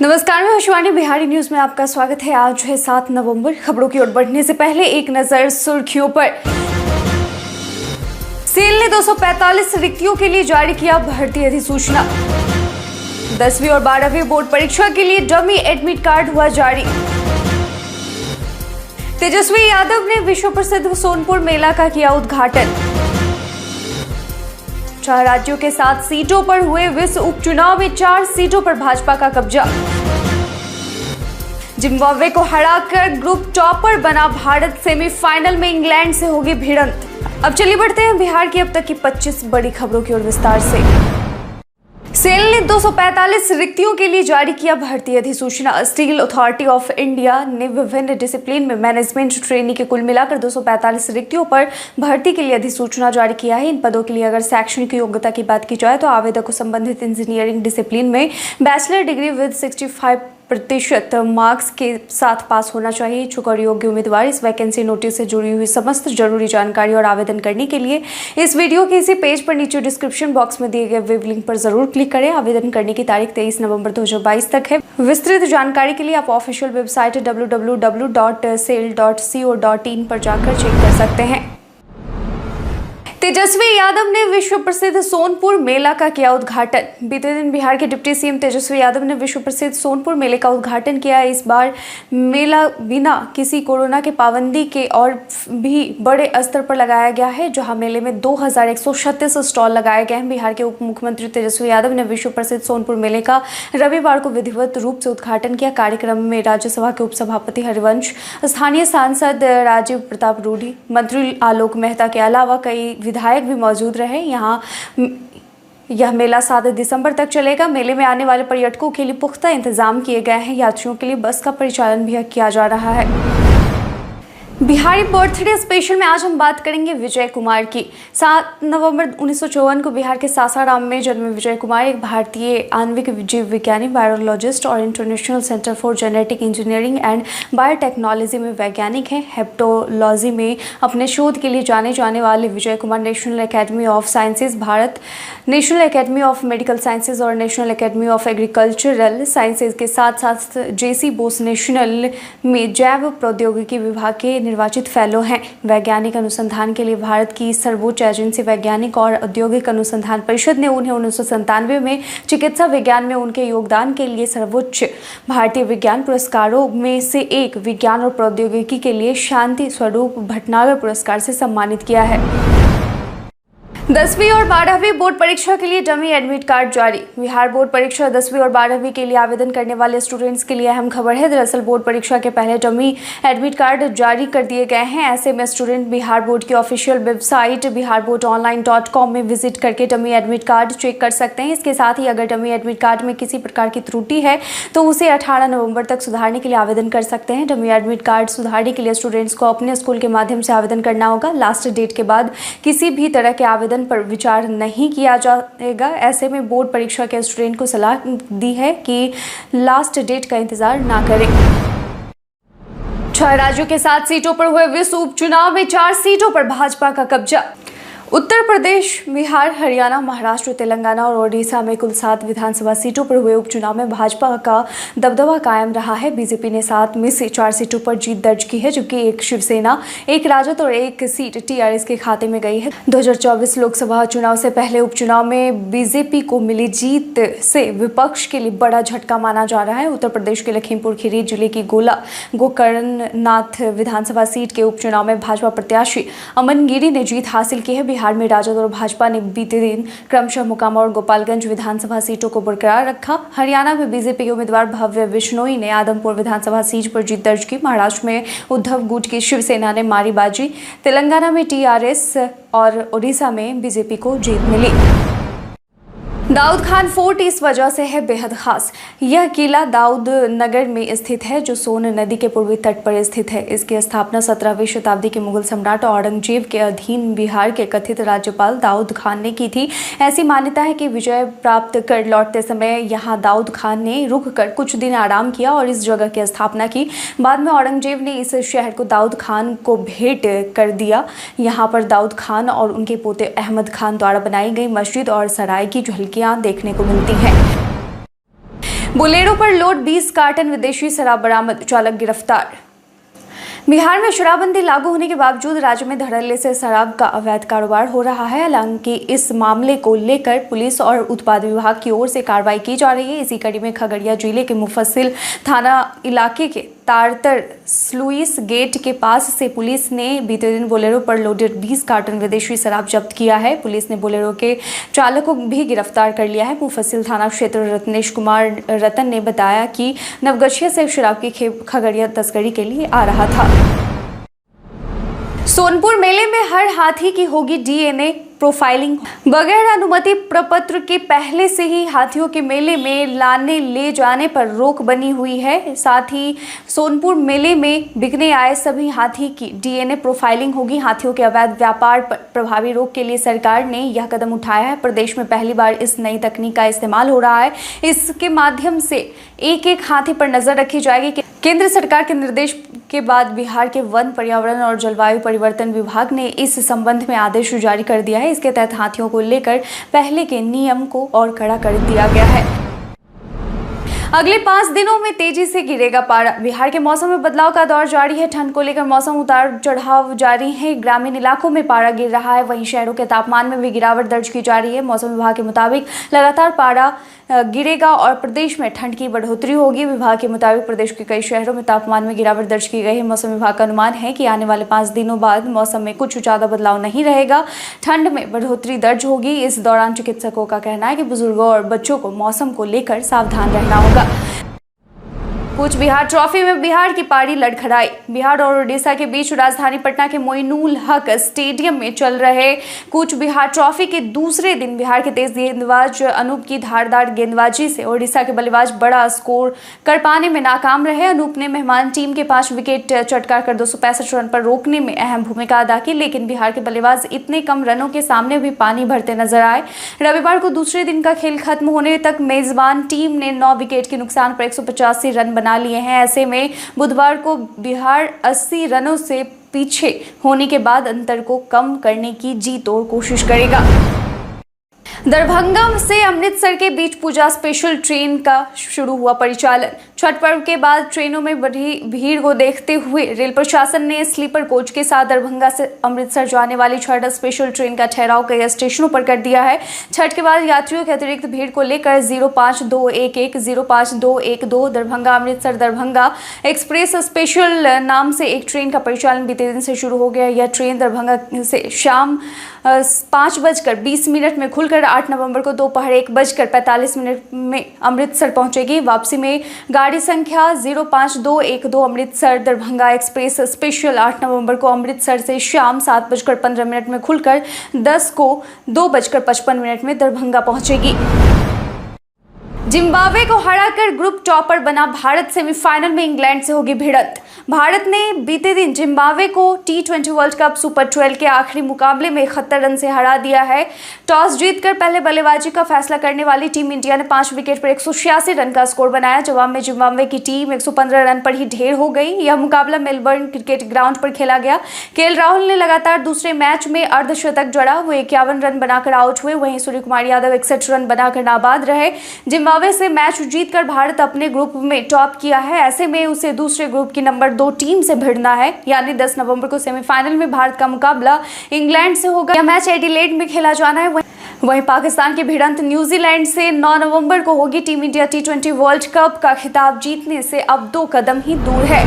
नमस्कार, मैं शिवानी। बिहारी न्यूज में आपका स्वागत है। आज है 7 नवंबर। खबरों की ओर बढ़ने से पहले एक नजर सुर्खियों पर। सेल ने 245 रिक्तियों के लिए जारी किया भर्ती अधिसूचना। 10वीं और 12वीं बोर्ड परीक्षा के लिए डमी एडमिट कार्ड हुआ जारी। तेजस्वी यादव ने विश्व प्रसिद्ध सोनपुर मेला का किया उद्घाटन। 4 राज्यों के 7 सीटों पर हुए विश्व उपचुनाव में 4 सीटों पर भाजपा का कब्जा। जिम्बाब्वे को हराकर ग्रुप टॉपर बना भारत। सेमीफाइनल में इंग्लैंड से होगी भिड़ंत। अब चलिए बढ़ते हैं बिहार की अब तक की 25 बड़ी खबरों की ओर विस्तार से। सेल ने 245 रिक्तियों के लिए जारी किया भर्ती अधिसूचना। स्टील अथॉरिटी ऑफ इंडिया ने विभिन्न डिसिप्लिन में मैनेजमेंट ट्रेनी के कुल मिलाकर 245 रिक्तियों पर भर्ती के लिए अधिसूचना जारी किया है। इन पदों के लिए अगर शैक्षणिक योग्यता की बात की जाए तो आवेदक को संबंधित इंजीनियरिंग डिसिप्लिन में बैचलर डिग्री विद 65% मार्क्स के साथ पास होना चाहिए। इच्छुक और योग्य उम्मीदवार इस वैकेंसी नोटिस से जुड़ी हुई समस्त जरूरी जानकारी और आवेदन करने के लिए इस वीडियो के इसी पेज पर नीचे डिस्क्रिप्शन बॉक्स में दिए गए वेब लिंक पर जरूर क्लिक करें। आवेदन करने की तारीख 23 नवंबर 2022 तक है। विस्तृत जानकारी के लिए आप ऑफिशियल वेबसाइट www.sale.co.in पर जाकर चेक कर सकते हैं। तेजस्वी यादव ने विश्व प्रसिद्ध सोनपुर मेला का किया उद्घाटन। बीते दिन बिहार के डिप्टी सीएम तेजस्वी यादव ने विश्व प्रसिद्ध सोनपुर मेले का उद्घाटन किया। इस बार मेला बिना किसी कोरोना के पाबंदी के और भी बड़े स्तर पर लगाया गया है, जहां मेले में 2136 स्टॉल लगाए गए हैं। बिहार के उप मुख्यमंत्री तेजस्वी यादव ने विश्व प्रसिद्ध सोनपुर मेले का रविवार को विधिवत रूप से उद्घाटन किया। कार्यक्रम में राज्यसभा के उपसभापति हरिवंश, स्थानीय सांसद राजीव प्रताप रूडी, मंत्री आलोक मेहता के अलावा कई विधायक भी मौजूद रहे। यह मेला 7 दिसंबर तक चलेगा। मेले में आने वाले पर्यटकों के लिए पुख्ता इंतजाम किए गए हैं। यात्रियों के लिए बस का परिचालन भी किया जा रहा है। बिहारी बर्थडे स्पेशल में आज हम बात करेंगे विजय कुमार की। 7 नवंबर 1954 को बिहार के सासाराम में जन्मे विजय कुमार एक भारतीय आणविक जीव विज्ञानी, वायरोलॉजिस्ट और international centre for genetic engineering and biotechnology में वैज्ञानिक हैं। हेप्टोलॉजी में अपने शोध के लिए जाने जाने वाले Vijay Kumar National Academy of Sciences Bharat, National Academy of Medical Sciences और National Academy of Agricultural Sciences के साथ साथ जेसी बोस नेशनल में जैव प्रौद्योगिकी विभाग के निर्वाचित फेलो हैं। वैज्ञानिक अनुसंधान के लिए भारत की सर्वोच्च एजेंसी वैज्ञानिक और औद्योगिक अनुसंधान परिषद ने उन्हें 1997 में चिकित्सा विज्ञान में उनके योगदान के लिए सर्वोच्च भारतीय विज्ञान पुरस्कारों में से एक विज्ञान और प्रौद्योगिकी के लिए शांति स्वरूप भटनागर पुरस्कार से सम्मानित किया है। 10वीं और 12वीं बोर्ड परीक्षा के लिए डमी एडमिट कार्ड जारी। बिहार बोर्ड परीक्षा 10वीं और 12वीं के लिए आवेदन करने वाले स्टूडेंट्स के लिए अहम खबर है। दरअसल बोर्ड परीक्षा के पहले डमी एडमिट कार्ड जारी कर दिए गए हैं। ऐसे में स्टूडेंट बिहार बोर्ड की ऑफिशियल वेबसाइट biharboardonline.com में विजिट करके डमी एडमिट कार्ड चेक कर सकते हैं। इसके साथ ही अगर डमी एडमिट कार्ड में किसी प्रकार की त्रुटि है तो उसे 18 नवंबर तक सुधारने के लिए आवेदन कर सकते हैं। डमी एडमिट कार्ड सुधारने के लिए स्टूडेंट्स को अपने स्कूल के माध्यम से आवेदन करना होगा। लास्ट डेट के बाद किसी भी तरह के आवेदन पर विचार नहीं किया जाएगा। ऐसे में बोर्ड परीक्षा के स्टूडेंट को सलाह दी है कि लास्ट डेट का इंतजार ना करें। 6 राज्यों के 7 सीटों पर हुए विश्व उपचुनाव में 4 सीटों पर भाजपा का कब्जा। उत्तर प्रदेश, बिहार, हरियाणा, महाराष्ट्र, तेलंगाना और ओडिशा में कुल 7 विधानसभा सीटों पर हुए उपचुनाव में भाजपा का दबदबा कायम रहा है। बीजेपी ने 7 में से 4 सीटों पर जीत दर्ज की है, जबकि एक शिवसेना, एक राजद और एक सीट टीआरएस के खाते में गई है। 2024 लोकसभा चुनाव से पहले उपचुनाव में बीजेपी को मिली जीत से विपक्ष के लिए बड़ा झटका माना जा रहा है। उत्तर प्रदेश के लखीमपुर खीरी जिले की गोकर्णनाथ विधानसभा सीट के उपचुनाव में भाजपा प्रत्याशी अमन गिरी ने जीत हासिल की है। बिहार में राजद और भाजपा ने बीते दिन क्रमशः मोकामा और गोपालगंज विधानसभा सीटों को बरकरार रखा। हरियाणा में बीजेपी के उम्मीदवार भव्य बिश्नोई ने आदमपुर विधानसभा सीट पर जीत दर्ज की। महाराष्ट्र में उद्धव गुट की शिवसेना ने मारी बाजी। तेलंगाना में टीआरएस और ओडिशा में बीजेपी को जीत मिली। दाऊद खान फोर्ट इस वजह से है बेहद खास। यह किला दाऊद नगर में स्थित है, जो सोन नदी के पूर्वी तट पर स्थित है। इसकी स्थापना 17वीं शताब्दी के मुगल सम्राट औरंगजेब के अधीन बिहार के कथित राज्यपाल दाऊद खान ने की थी। ऐसी मान्यता है कि विजय प्राप्त कर लौटते समय यहाँ दाऊद खान ने रुक कर कुछ दिन आराम किया और इस जगह की स्थापना की। बाद में औरंगजेब ने इस शहर को दाऊद खान को भेंट कर दिया। यहाँ पर दाऊद खान और उनके पोते अहमद खान द्वारा बनाई गई मस्जिद और सराय की झलकियाँ देखने को मिलती हैं। बोलेरो पर लोड 20 कार्टन विदेशी शराब बरामद, चालक गिरफ्तार। बिहार में शराबबंदी लागू होने के बावजूद राज्य में धड़ल्ले से शराब का अवैध कारोबार हो रहा है। हालांकि इस मामले को लेकर पुलिस और उत्पाद विभाग की ओर से कार्रवाई की जा रही है। इसी कड़ी में खगड़िया जिले के मुफस्सिल थाना इलाके के तारतर स्लुइस गेट के पास से पुलिस ने बीते दिन बोलेरो पर लोडेड 20 कार्टन विदेशी शराब जब्त किया है। पुलिस ने बोलेरो के चालक को भी गिरफ्तार कर लिया है। मुफस्सिल थाना क्षेत्र रत्नेश कुमार रतन ने बताया कि नवगछिया से शराब की खेप खगड़िया तस्करी के लिए आ रहा था। सोनपुर मेले में हर हाथी की होगी डीएनए प्रोफाइलिंग। बगैर अनुमति प्रपत्र के पहले से ही हाथियों के मेले में लाने ले जाने पर रोक बनी हुई है। साथ ही सोनपुर मेले में बिकने आए सभी हाथी की डीएनए प्रोफाइलिंग होगी। हाथियों के अवैध व्यापार पर प्रभावी रोक के लिए सरकार ने यह कदम उठाया है। प्रदेश में पहली बार इस नई तकनीक का इस्तेमाल हो रहा है। इसके माध्यम से एक एक हाथी पर नजर रखी जाएगी। केंद्र सरकार के निर्देश के बाद बिहार के वन, पर्यावरण और जलवायु परिवर्तन विभाग ने इस संबंध में आदेश जारी कर दिया है। इसके तहत हाथियों को लेकर पहले के नियम को और कड़ा कर दिया गया है। अगले 5 दिनों में तेजी से गिरेगा पारा। बिहार के मौसम में बदलाव का दौर जारी है। ठंड को लेकर मौसम उतार चढ़ाव जारी है। ग्रामीण इलाकों में पारा गिर रहा है, वहीं शहरों के तापमान में भी गिरावट दर्ज की जा रही है। मौसम विभाग के मुताबिक लगातार पारा गिरेगा और प्रदेश में ठंड की बढ़ोतरी होगी। विभाग के मुताबिक प्रदेश के कई शहरों में तापमान में गिरावट दर्ज की गई है। मौसम विभाग का अनुमान है कि आने वाले 5 दिनों बाद मौसम में कुछ ज्यादा बदलाव नहीं रहेगा, ठंड में बढ़ोतरी दर्ज होगी। इस दौरान चिकित्सकों का कहना है कि बुजुर्गों और बच्चों को मौसम को लेकर सावधान रहना होगा। कूच बिहार ट्रॉफी में बिहार की पारी लड़खड़ाई। बिहार और ओडिशा के बीच राजधानी पटना के मोइनुल हक स्टेडियम में चल रहे कूच बिहार ट्रॉफी के दूसरे दिन बिहार के तेज गेंदबाज अनूप की धारदार गेंदबाजी से ओडिशा के बल्लेबाज बड़ा स्कोर कर पाने में नाकाम रहे। अनूप ने मेहमान टीम के 5 विकेट चटकार कर 265 रन पर रोकने में अहम भूमिका अदा की, लेकिन बिहार के बल्लेबाज इतने कम रनों के सामने भी पानी भरते नजर आए। रविवार को दूसरे दिन का खेल खत्म होने तक मेजबान टीम ने 9 विकेट के नुकसान पर 185 रन बना लिए हैं। ऐसे में बुधवार को बिहार 80 रनों से पीछे होने के बाद अंतर को कम करने की जी तोड़ कोशिश करेगा। दरभंगा से अमृतसर के बीच पूजा स्पेशल ट्रेन का शुरू हुआ परिचालन। छठ पर्व के बाद ट्रेनों में बढ़ी भीड़ को देखते हुए रेल प्रशासन ने स्लीपर कोच के साथ दरभंगा से अमृतसर जाने वाली छठ स्पेशल ट्रेन का ठहराव कई स्टेशनों पर कर दिया है। छठ के बाद यात्रियों के अतिरिक्त भीड़ को लेकर 05211 05212 दरभंगा अमृतसर दरभंगा एक्सप्रेस स्पेशल नाम से एक ट्रेन का परिचालन बीते दिन से शुरू हो गया। यह ट्रेन दरभंगा से शाम 5:20 में खुलकर 8 नवंबर को दोपहर 1:45 में अमृतसर पहुंचेगी। वापसी में गाड़ी संख्या 05212 अमृतसर दरभंगा एक्सप्रेस स्पेशल 8 नवंबर को अमृतसर से शाम 7:15 में खुलकर 10 को 2:55 में दरभंगा पहुंचेगी। जिम्बाब्वे को हराकर ग्रुप टॉपर बना भारत। सेमीफाइनल में इंग्लैंड से होगी भिड़ंत। भारत ने बीते दिन जिम्बाब्वे को T20 वर्ल्ड कप सुपर 12 के आखिरी मुकाबले में 71 रन से हरा दिया है। टॉस जीतकर पहले बल्लेबाजी का फैसला करने वाली टीम इंडिया ने 5 विकेट पर 186 रन का स्कोर बनाया। जवाब में जिम्बाब्वे की टीम 115 रन पर ही ढेर हो गई। यह मुकाबला मेलबर्न क्रिकेट ग्राउंड पर खेला गया। केएल राहुल ने लगातार दूसरे मैच में अर्धशतक जड़ा। वो 51 रन बनाकर आउट हुए। वहीं सूर्य कुमार यादव 61 रन बनाकर नाबाद रहे। जिम्बाब्वे से मैच जीतकर भारत अपने ग्रुप में टॉप किया है। ऐसे में उसे दूसरे ग्रुप की नंबर 2 टीम से भिड़ना है, यानी 10 नवंबर को सेमीफाइनल में भारत का मुकाबला इंग्लैंड से होगा। यह मैच एडिलेड में खेला जाना है। वहीं पाकिस्तान की भिड़ंत न्यूजीलैंड से 9 नवंबर को होगी। Team India T20 world cup का खिताब जीतने से अब 2 कदम ही दूर है।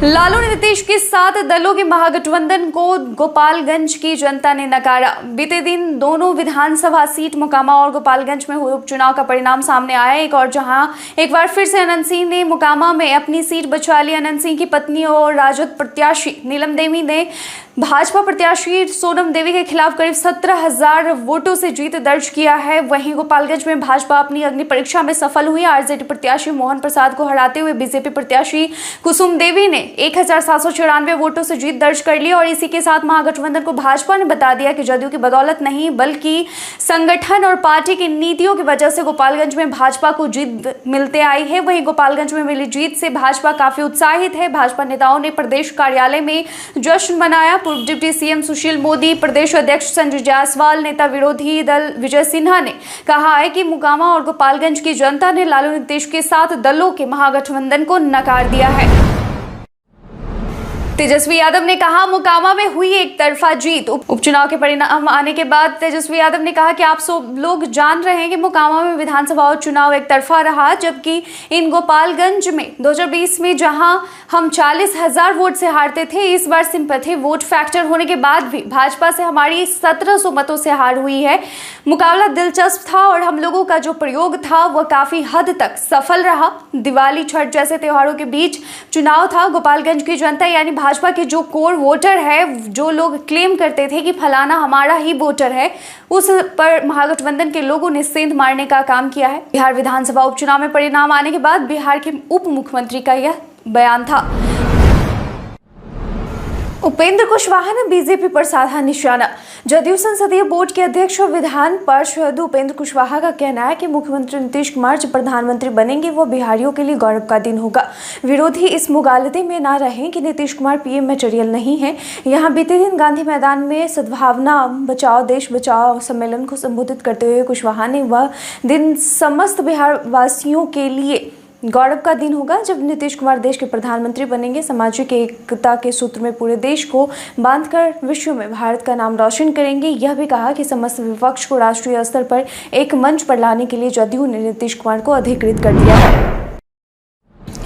लालू नीतीश के 7 दलों के महागठबंधन को गोपालगंज की जनता ने नकारा। बीते दिन दोनों विधानसभा सीट मोकामा और गोपालगंज में हुए उपचुनाव का परिणाम सामने आया। एक बार फिर से अनंत सिंह ने मोकामा में अपनी सीट बचा ली। अनंत सिंह की पत्नी और राजद प्रत्याशी नीलम देवी ने भाजपा प्रत्याशी सोनम देवी के खिलाफ करीब 17,000 वोटों से जीत दर्ज किया है। वहीं गोपालगंज में भाजपा अपनी अग्नि परीक्षा में सफल हुई। आरजेडी प्रत्याशी मोहन प्रसाद को हराते हुए बीजेपी प्रत्याशी कुसुम देवी ने 1794 वोटों से जीत दर्ज कर ली और इसी के साथ महागठबंधन को भाजपा ने बता दिया कि जदयू की बदौलत नहीं बल्कि संगठन और पार्टी की नीतियों की वजह से गोपालगंज में भाजपा को जीत मिलते आई है। वहीं गोपालगंज में मिली जीत से भाजपा काफी उत्साहित है। भाजपा नेताओं ने प्रदेश कार्यालय में जश्न मनाया। पूर्व डिप्टी सीएम सुशील मोदी, प्रदेश अध्यक्ष संजय जायसवाल, नेता विरोधी दल विजय सिन्हा ने कहा है कि मोकामा और गोपालगंज की जनता ने लालू नीतीश के साथ दलों के महागठबंधन को नकार दिया है। तेजस्वी यादव ने कहा मोकामा में हुई एक तरफा जीत। उपचुनाव के परिणाम आने के बाद तेजस्वी यादव ने कहा कि आप सब लोग जान रहे हैं कि मोकामा में विधानसभा चुनाव एक तरफा रहा, जबकि इन गोपालगंज में 2020 में जहां हम 40,000 वोट से हारते थे, इस बार सिंपैथी वोट फैक्टर होने के बाद भी भाजपा से हमारी 1700 मतों से हार हुई है। मुकाबला दिलचस्प था और हम लोगों का जो प्रयोग था वह काफी हद तक सफल रहा। दिवाली, छठ जैसे त्योहारों के बीच चुनाव था। गोपालगंज की जनता यानी भाजपा के जो कोर वोटर है, जो लोग क्लेम करते थे कि फलाना हमारा ही वोटर है, उस पर महागठबंधन के लोगों ने सेंध मारने का काम किया है। बिहार विधानसभा उपचुनाव में परिणाम आने के बाद बिहार के उप मुख्यमंत्री का यह बयान था। उपेंद्र कुशवाहा ने बीजेपी पर साधा निशाना। जदयू संसदीय बोर्ड के अध्यक्ष और विधान पार्षद उपेंद्र कुशवाहा का कहना है कि मुख्यमंत्री नीतीश कुमार जब प्रधानमंत्री बनेंगे वो बिहारियों के लिए गौरव का दिन होगा। विरोधी इस मुगालते में ना रहें कि नीतीश कुमार पीएम मटेरियल नहीं है। यहाँ बीते दिन गांधी मैदान में सद्भावना बचाओ देश बचाओ सम्मेलन को संबोधित करते हुए कुशवाहा ने वह दिन समस्त बिहार वासियों के लिए गौरव का दिन होगा जब नीतीश कुमार देश के प्रधानमंत्री बनेंगे। सामाजिक एकता के सूत्र में पूरे देश को बांधकर विश्व में भारत का नाम रोशन करेंगे। यह भी कहा कि समस्त विपक्ष को राष्ट्रीय स्तर पर एक मंच पर लाने के लिए जदयू ने नीतीश कुमार को अधिकृत कर दिया है।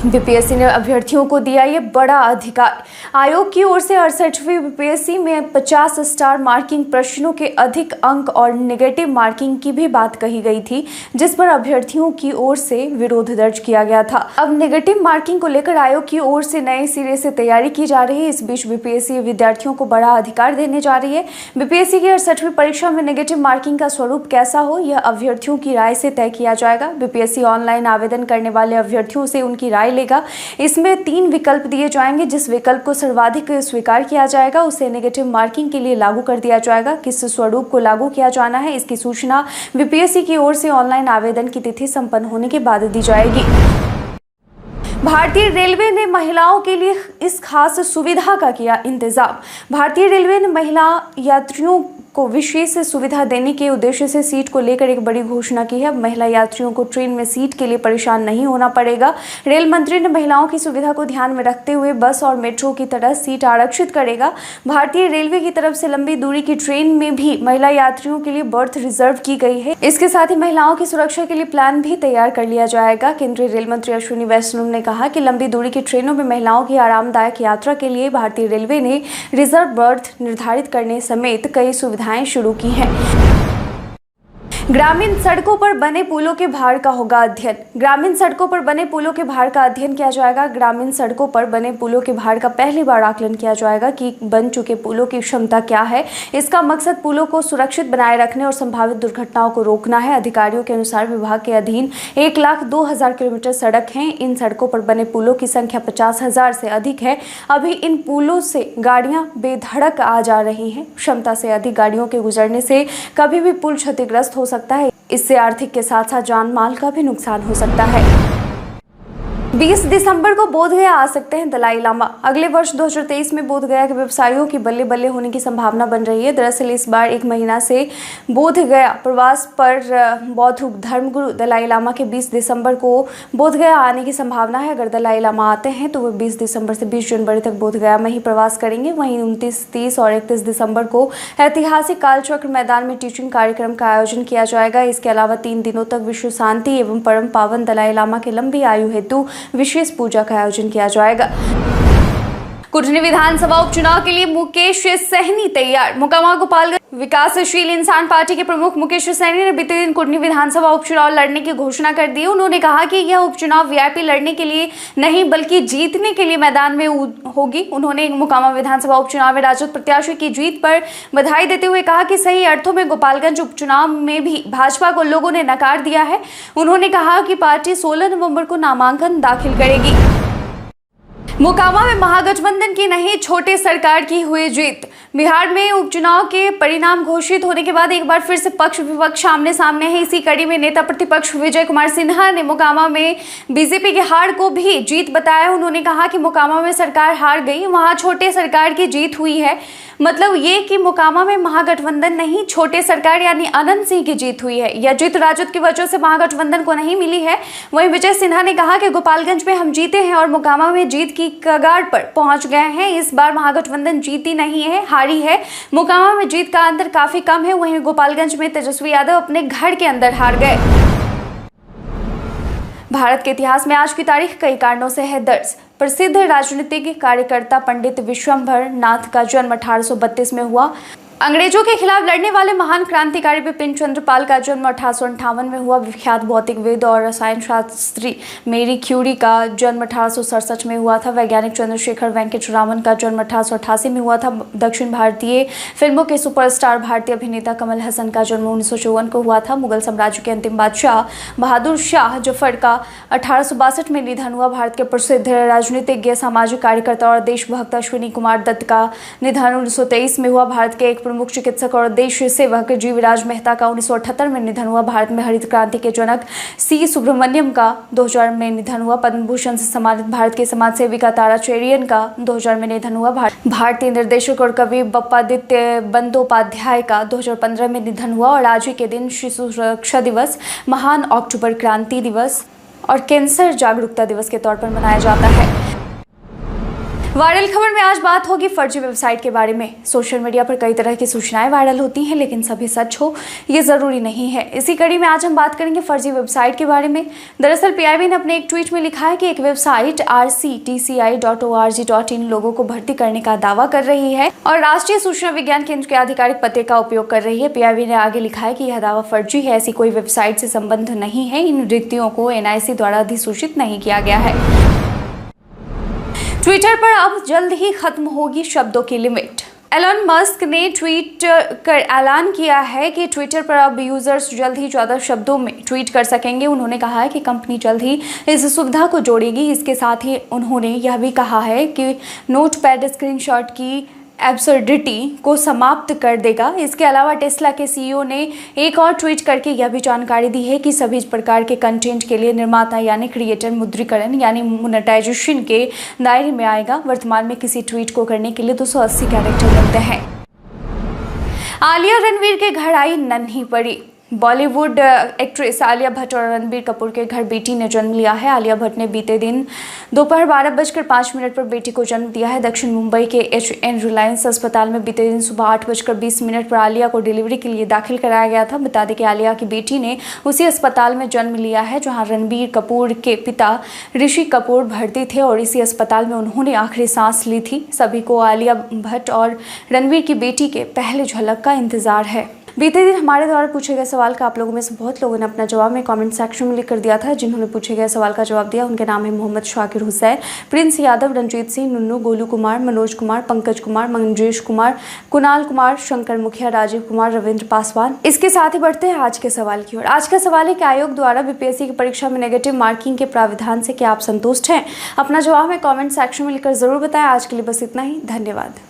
बीपीएससी ने अभ्यर्थियों को दिया ये बड़ा अधिकार। आयोग की ओर से 68वीं बीपीएससी में 50 स्टार मार्किंग प्रश्नों के अधिक अंक और नेगेटिव मार्किंग की भी बात कही गई थी, जिस पर अभ्यर्थियों की ओर से विरोध दर्ज किया गया था। अब नेगेटिव मार्किंग को लेकर आयोग की ओर से नए सिरे से तैयारी की जा रही है। इस बीच बीपीएससी विद्यार्थियों को बड़ा अधिकार देने जा रही है। बीपीएससी की 68वीं परीक्षा में नेगेटिव मार्किंग का स्वरूप कैसा हो, यह अभ्यर्थियों की राय से तय किया जाएगा। बीपीएससी ऑनलाइन आवेदन करने वाले अभ्यर्थियों से उनकी राय लेगा। इसमें 3 विकल्प दिए जाएंगे। जिस विकल्प को सर्वाधिक स्वीकार किया जाएगा उसे नेगेटिव मार्किंग के लिए लागू कर दिया जाएगा। किस स्वरूप को लागू किया जाना है, इसकी सूचना बीपीएससी की ओर से ऑनलाइन आवेदन की तिथि संपन्न होने के बाद दी जाएगी। भारतीय रेलवे ने महिलाओं के लिए इस खास सुविधा का किया इंतजाम। भारतीय रेलवे ने महिला यात्रियों को विशेष सुविधा देने के उद्देश्य से सीट को लेकर एक बड़ी घोषणा की है। अब महिला यात्रियों को ट्रेन में सीट के लिए परेशान नहीं होना पड़ेगा। रेल मंत्री ने महिलाओं की सुविधा को ध्यान में रखते हुए बस और मेट्रो की तरह सीट आरक्षित करेगा। भारतीय रेलवे की तरफ से लंबी दूरी की ट्रेन में भी महिला यात्रियों के लिए बर्थ रिजर्व की गई है। इसके साथ ही महिलाओं की सुरक्षा के लिए प्लान भी तैयार कर लिया जाएगा। केंद्रीय रेल मंत्री अश्विनी वैष्णव ने कहा कि लंबी दूरी की ट्रेनों में महिलाओं की आरामदायक यात्रा के लिए भारतीय रेलवे ने रिजर्व बर्थ निर्धारित करने समेत कई सुविधाएं शुरू की हैं। ग्रामीण सड़कों पर बने पुलों के भार का होगा अध्ययन। ग्रामीण सड़कों पर बने पुलों के भार का अध्ययन किया जाएगा। ग्रामीण सड़कों पर बने पुलों के भार का पहली बार आकलन किया जाएगा कि बन चुके पुलों की क्षमता क्या है। इसका मकसद पुलों को सुरक्षित बनाए रखने और संभावित दुर्घटनाओं को रोकना है। अधिकारियों के अनुसार विभाग के अधीन 1,02,000 किलोमीटर सड़क है। इन सड़कों पर बने पुलों की संख्या 50,000 से अधिक है। अभी इन पुलों से गाड़ियां बेधड़क आ जा रही हैं। क्षमता से अधिक गाड़ियों के गुजरने से कभी भी पुल क्षतिग्रस्त हो सकता है। इससे आर्थिक के साथ साथ जान माल का भी नुकसान हो सकता है। 20 दिसंबर को बोधगया आ सकते हैं दलाई लामा। अगले वर्ष 2023 में बोधगया के व्यवसायियों की बल्ले बल्ले होने की संभावना बन रही है। दरअसल इस बार 1 महीना से बोधगया प्रवास पर बौद्ध धर्मगुरु दलाई लामा के 20 दिसंबर को बोधगया आने की संभावना है। अगर दलाई लामा आते हैं तो वो 20 दिसंबर से 20 जनवरी तक बोधगया में ही प्रवास करेंगे। वहीं 29, 30 और 31 दिसंबर को ऐतिहासिक कालचक्र मैदान में टीचिंग कार्यक्रम का आयोजन किया जाएगा। इसके अलावा 3 दिनों तक विश्व शांति एवं परम पावन दलाई लामा के लंबी आयु हेतु विशेष पूजा का आयोजन किया जाएगा। कुटनी विधानसभा उपचुनाव के लिए मुकेश सहनी तैयार। मोकामा गोपालगंज विकासशील इंसान पार्टी के प्रमुख मुकेश सहनी ने बीते दिन कुटनी विधानसभा उपचुनाव लड़ने की घोषणा कर दी। उन्होंने कहा कि यह उपचुनाव वीआईपी लड़ने के लिए नहीं बल्कि जीतने के लिए मैदान में होगी। उन्होंने मोकामा विधानसभा उपचुनाव में राजद प्रत्याशी की जीत पर बधाई देते हुए कहा कि सही अर्थों में गोपालगंज उपचुनाव में भी भाजपा को लोगों ने नकार दिया है। उन्होंने कहा कि पार्टी 16 नवंबर को नामांकन दाखिल करेगी। मोकामा में महागठबंधन की नहीं, छोटे सरकार की हुई जीत। बिहार में उपचुनाव के परिणाम घोषित होने के बाद एक बार फिर से पक्ष विपक्ष आमने सामने है। इसी कड़ी में नेता प्रतिपक्ष विजय कुमार सिन्हा ने मोकामा में बीजेपी की हार को भी जीत बताया। उन्होंने कहा कि मोकामा में सरकार हार गई, वहां छोटे सरकार की जीत हुई है। मतलब ये कि मोकामा में महागठबंधन नहीं, छोटे सरकार यानी अनंत सिंह की जीत हुई है। यह जीत राजद की वजह से महागठबंधन को नहीं मिली है। वहीं विजय सिन्हा ने कहा कि गोपालगंज में हम जीते हैं और मोकामा में जीत की कगार पर पहुंच गए हैं। इस बार महागठबंधन जीती नहीं है, हारी है। मोकामा में जीत का अंतर काफी कम है। वहीं गोपालगंज में तेजस्वी यादव अपने घर के अंदर हार गए। भारत के इतिहास में आज की तारीख कई कारणों से है दर्ज। प्रसिद्ध राजनीतिक कार्यकर्ता पंडित विश्वंभर नाथ का जन्म 1832 में हुआ। अंग्रेजों के खिलाफ लड़ने वाले महान क्रांतिकारी बिपिन चंद्र पाल का जन्म 1858 में हुआ। विख्यात भौतिकविद और रसायन शास्त्री मैरी क्यूरी का जन्म 1867 में हुआ था। वैज्ञानिक चंद्रशेखर वेंकटरामन का जन्म 1888 में हुआ था। दक्षिण भारतीय फिल्मों के सुपरस्टार भारतीय अभिनेता कमल हसन का जन्म 1954 को हुआ था। मुगल साम्राज्य के अंतिम बादशाह बहादुर शाह जफर का 1862 में निधन हुआ। भारत के प्रसिद्ध राजनीतिज्ञ, सामाजिक कार्यकर्ता और देशभक्त अश्विनी कुमार दत्त का निधन 1923 में हुआ। भारत के एक प्रमुख चिकित्सक और देश सेवक जीवराज मेहता का 1978 में निधन हुआ। भारत में हरित क्रांति के जनक सी सुब्रमण्यम का 2000 में निधन हुआ। पद्म भूषण से सम्मानित भारत के समाज सेविका तारा चेरियन का 2000 में निधन हुआ। भारतीय निर्देशक और कवि बप्पादित्य बंदोपाध्याय का 2015 में निधन हुआ। और आज ही के दिन शिशु सुरक्षा दिवस, महान अक्टूबर क्रांति दिवस और कैंसर जागरूकता दिवस के तौर पर मनाया जाता है। वायरल खबर में आज बात होगी फर्जी वेबसाइट के बारे में। सोशल मीडिया पर कई तरह की सूचनाएं वायरल होती हैं, लेकिन सभी सच हो ये जरूरी नहीं है। इसी कड़ी में आज हम बात करेंगे फर्जी वेबसाइट के बारे में। दरअसल पीआईबी ने अपने एक ट्वीट में लिखा है कि एक वेबसाइट rctci.org.in लोगों को भर्ती करने का दावा कर रही है और राष्ट्रीय सूचना विज्ञान केंद्र के आधिकारिक पते का उपयोग कर रही है। पीआईबी ने आगे लिखा है कि यह दावा फर्जी है, ऐसी कोई वेबसाइट से संबंध नहीं है। इन रिक्तियों को एनआईसी द्वारा अधिसूचित नहीं किया गया है। ट्विटर पर अब जल्द ही खत्म होगी शब्दों की लिमिट। एलन मस्क ने ट्वीट कर ऐलान किया है कि ट्विटर पर अब यूजर्स जल्द ही 14 शब्दों में ट्वीट कर सकेंगे। उन्होंने कहा है कि कंपनी जल्द ही इस सुविधा को जोड़ेगी। इसके साथ ही उन्होंने यह भी कहा है कि नोटपैड स्क्रीनशॉट की एब्सर्डिटी को समाप्त कर देगा। इसके अलावा टेस्ला के सीईओ ने एक और ट्वीट करके यह भी जानकारी दी है कि सभी प्रकार के कंटेंट के लिए निर्माता यानी क्रिएटर मुद्रीकरण यानी मोनेटाइजेशन के दायरे में आएगा। वर्तमान में किसी ट्वीट को करने के लिए 280 कैरेक्टर मिलते हैं। आलिया रणवीर के घर आई नन्ही परी। बॉलीवुड एक्ट्रेस आलिया भट्ट और रणबीर कपूर के घर बेटी ने जन्म लिया है। आलिया भट्ट ने बीते दिन दोपहर 12:05 पर बेटी को जन्म दिया है। दक्षिण मुंबई के HN रिलायंस अस्पताल में बीते दिन सुबह 8:20 पर आलिया को डिलीवरी के लिए दाखिल कराया गया था। बता दें कि आलिया की बेटी ने उसी अस्पताल में जन्म लिया है जहां रणबीर कपूर के पिता ऋषि कपूर भर्ती थे और इसी अस्पताल में उन्होंने आखिरी सांस ली थी। सभी को आलिया भट्ट और रणबीर की बेटी के पहले झलक का इंतजार है। बीते दिन हमारे द्वारा पूछे गए सवाल का आप लोगों में से बहुत लोगों ने अपना जवाब में कमेंट सेक्शन में लिख कर दिया था। जिन्होंने पूछे गए सवाल का जवाब दिया उनके नाम है मोहम्मद शाकिर हुसैन, प्रिंस यादव, रंजीत सिंह, नुन्नू, गोलू कुमार, मनोज कुमार, पंकज कुमार, मंजेश कुमार, कुणाल कुमार, शंकर मुखिया, राजीव कुमार, रविंद्र पासवान। इसके साथ ही बढ़ते हैं आज के सवाल की ओर। आज का सवाल है कि आयोग द्वारा बीपीएससी की परीक्षा में नेगेटिव मार्किंग के प्राविधान से क्या आप संतुष्ट हैं? अपना जवाब में कॉमेंट सेक्शन में लिखकर जरूर बताएं। आज के लिए बस इतना ही। धन्यवाद।